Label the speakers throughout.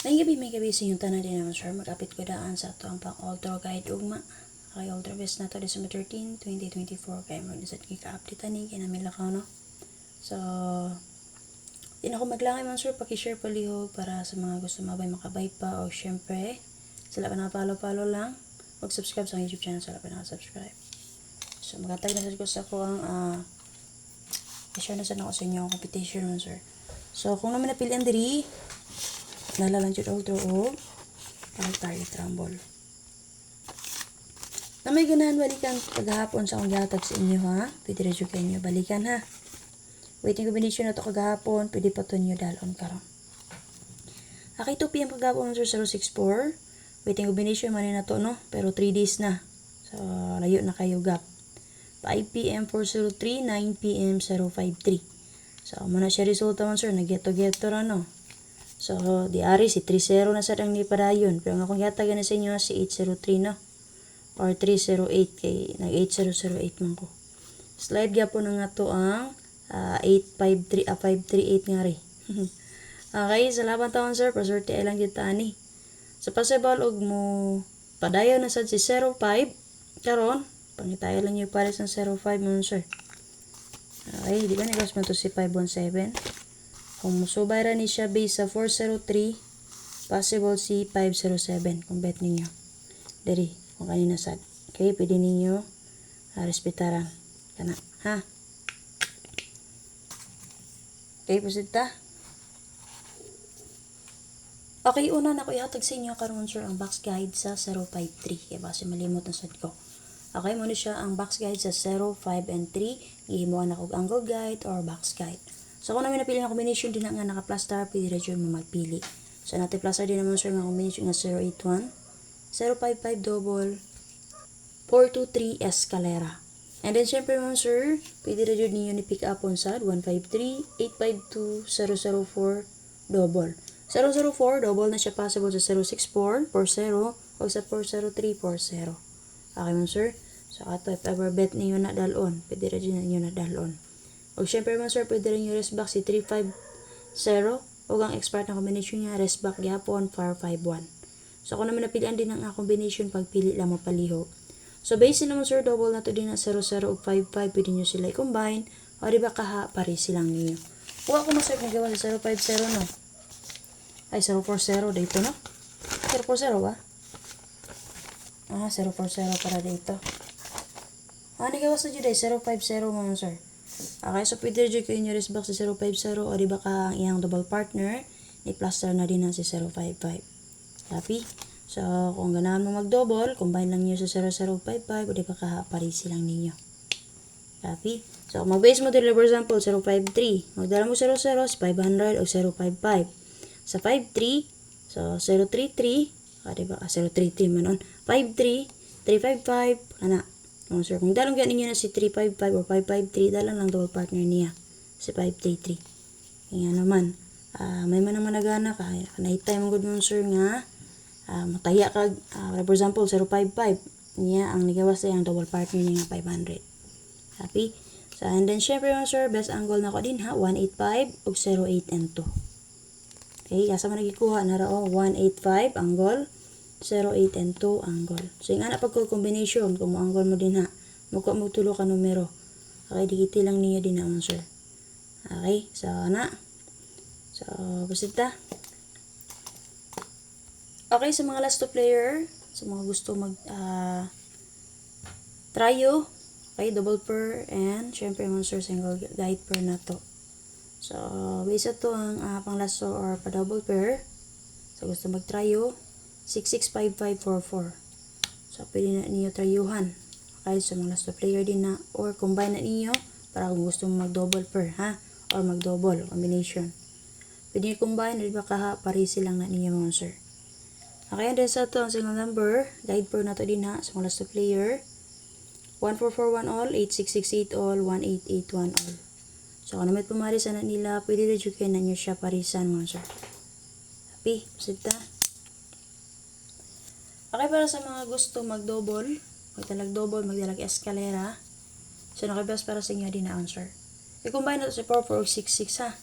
Speaker 1: May gabi sa inyong tanan din naman sir. Magapit ko daan sa ito ang pang-ultra guide ugma. Kay ultra best na to December 13, 2024. Kaya mag-isat kika-update ni kinamil ako no. So, din ako maglangay man sir. Pakishare palihog para sa mga gusto mabay makabay pa. O syempre, sila pa nakapalo-palo lang. Mag-subscribe sa YouTube channel. Sila pa nakasubscribe. So, magatag na sa ko ang i-share na sa ako sa inyo ang competition man sir. So, kung naman napilian diri, nalalang jud ultra o target rumble. Na may ganahan balikan paghapon sa akong gihatag sa inyo ha. Pwede rin kayo nyo balikan ha. Waiting combination na to kagahapon. Pwede pa to nyo dalon karon. Akay 2 PM kagahapon sir 064. Waiting combination man na to no. Pero 3 days na. So layo na kayo gap. 5 PM 403. 9 PM 053. So muna siya resulta man sir. Nag-geto-geto ra no. So, diari si 30 na sa dang ni padayon. Pero nga kung yatagan na sa inyo si 803 no. Or 308 kay nag-8008 man ko. Slide gyapon na nga to ang 538 nga ri. Okay, salamat taon sir. Paswerte ay lang dito ani. Sa possible og mo padayon na sad si 05 karon pangitayo lang yung pares ng 05 mo sir. Okay, di ba negas man to si 517? Kung musubay ra ni siya base sa 403, possible si 507 kung bet ninyo. Dari, kung kanina sad. Okay, pwede ninyo respetaran. Kana, ha? Okay, pusita. Okay, una na ko ihatag sa inyo karon sir ang box guide sa 053. Kaya base malimot na sad ko. Okay, muna siya ang box guide sa 0, 5, and 3. Gihimuan na kog angle guide or box guide. So, kung namin napili na combination din nga naka-plaster, pwede rin yun mo magpili. So, natin plaster din naman sir nga combination nga 081, 055 double, 423 escalera. And then, syempre naman sir, pwede rin yun niyo ni pick up on sad, 153, 852, 004 double. 004 double na siya possible sa 064, 40, o sa 403, 40. Okay man sir? So, ato, if ever bet niyo na dalon, pwede rin niyo na dalon. O syempre man sir, pwede rin yung rest back si 350 o ang expert na combination niya, rest back gyapon 451. So kung naman napilian din ang combination, pagpili lang mo paliho. So base naman sir, double na to din na 00 o 55, pwede nyo sila i-combine o diba kaha, pare silang niyo. Huwag ko masarap nagawa sa 050 no. Ay 040 dito no. 040 ba? 040 para dito. Nagawa sa dito 050 mga sir. Okay, so pwede rin kayo nyo rest back sa 050 o diba ka ang iyang double partner, i-plaster na din na si 055. Copy? So, kung ganahan mo mag-double, combine lang nyo sa 0055 o diba ka parisi lang ninyo. Copy? So, kung mag-base mo din, for example, 053, magdala mo 00 sa 500 o 055. Sa 53, so 033, o diba ka 033 manon, 53, 355, ana. No, sir, kung dalong ganyan niyo na si 355 or 553, dalang lang double partner niya si 533. Kaya naman, may manang managana ka, naitay mong good mo sir nga, mataya ka, for example, 055, niya ang nigawas ang double partner niya nga 500. Happy? So, and then, syempre mo sir, best angle na ko din ha, 185 o 08 and 2. Okay, kasa man nagikuha na rao, 185 angle, 08 and 2 angle. So, yung anak pagko-combination, kung mo-angle mo din ha, muka mo tulo ka numero. Okay, dikiti lang niya din naman, sir. Okay, so, So, basita. Okay, sa mga last two player, sa mga gusto tryo, okay, double pair, and syempre mga sir, single guide pair na to. So, base to ang pang last or pa double pair. So, gusto mag-tryo, 665544. So, pwede na ninyo tryuhan. Okay, so mga last player din na or combine na ninyo para kung gusto mo mag-double pair, ha? Or mag-double combination. Pwede nyo combine, di ba kaha, parisi lang na ninyo mga sir. Okay, and then sa ito, ang single number, guide pair na to din ha, sa mga last player. 1441 all, 8668 all, 1881 all. So, kung naman pumarisan na nila, pwede rin kayo na nyo siya parisan mga sir. Happy, sita. Okay, para sa mga gusto mag-double, magdalag-double, magdalag escalera, so nakibas para sa inyo din na answer. I-combine na ito sa 4466 ha.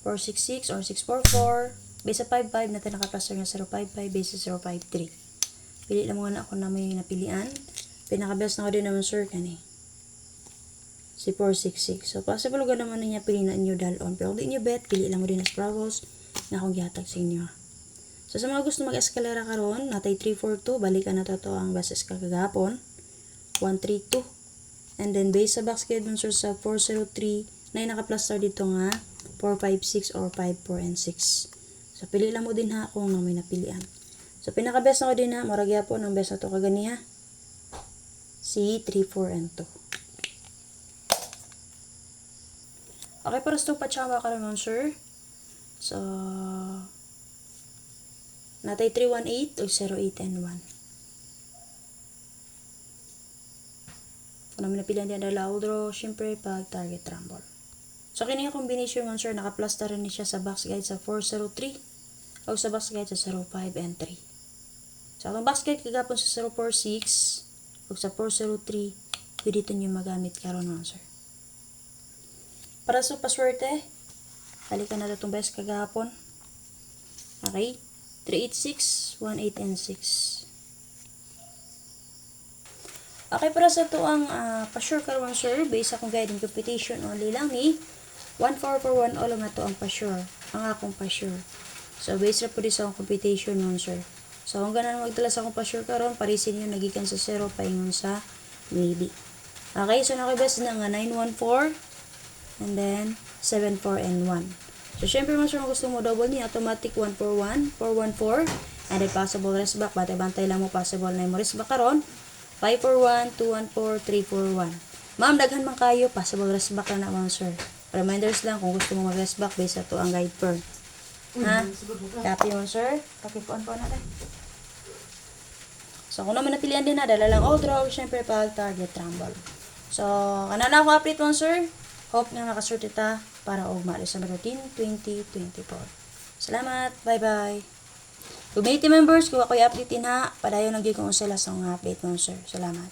Speaker 1: 466 or 644, Base sa 5-5 natin naka-plaster nga 055 base sa 053. Pili lang muna ako na may napilian. Pinaka-best na ko din naman sir kani. Si 466. So possible ga naman niya piliin na inyo dalon. Pero kung di nyo bet, pili lang mo din as Bravos na akong gihatag sa inyo. So sa mga gusto mag-eskalera karon, natay 342, balikan na to ang basis kagahapon. 132. And then base sa box kay dun sir sa 403 na naka-plaster dito nga 456 or 54 and 6. So pili lang mo din ha kung may napilian. So pinaka-best na ko din ha, maragya po ng best na to kagani ha. Si 3, 4, and 2. Okay, para sa patsama ka naman, sir. So, natay 318 o 08 and 1. Kung namin napilihan din na loud draw, syempre pag target rumble. So, kini yung combination mo, sir, naka-plaster rin siya sa box guide sa 403 o sa box guide sa 05 and 3. So, ang box guide kagapon sa 046 o sa 403, pwede ito nyo magamit karon mo, sir. Para sa paswerte, balikan na itong best kagahapon. Okay? 386, 18, and 6. Okay, para sa ito ang pa-sure karon sir, based sa akong guiding computation only lang ni 1441 all nga to ang pa-sure. Ang akong pa-sure. So, based na po din sa akong computation nun sir. So, kung ganun magdala sa akong pa-sure karon, parisin nyo nagikan sa 0 paingon sa maybe. Okay, so nakibest na nga 914. And then, 7, 4, and 1. So, syempre mas kung gusto mo double ni automatic 141, 414, and then possible rest back. Bantay-bantay lang mo possible na mo rest back karon. 541, 214, 341. Ma'am, daghan man kayo, possible rest back na naman, sir. Reminders lang kung gusto mo mag-rest back based sa to ang guide per. Ha? Copy mo, sir. Pakipuan po natin. So, kung naman napilihan din na, dala lang all draw, syempre pag target rumble. So, kanana ako update mo, sir. Hope nga nakasort ita para ugma sa routine 2024. Salamat. Bye-bye. Community members, kung ako'y update ha, padayon naging kung sila sa mga update mo, sir. Salamat.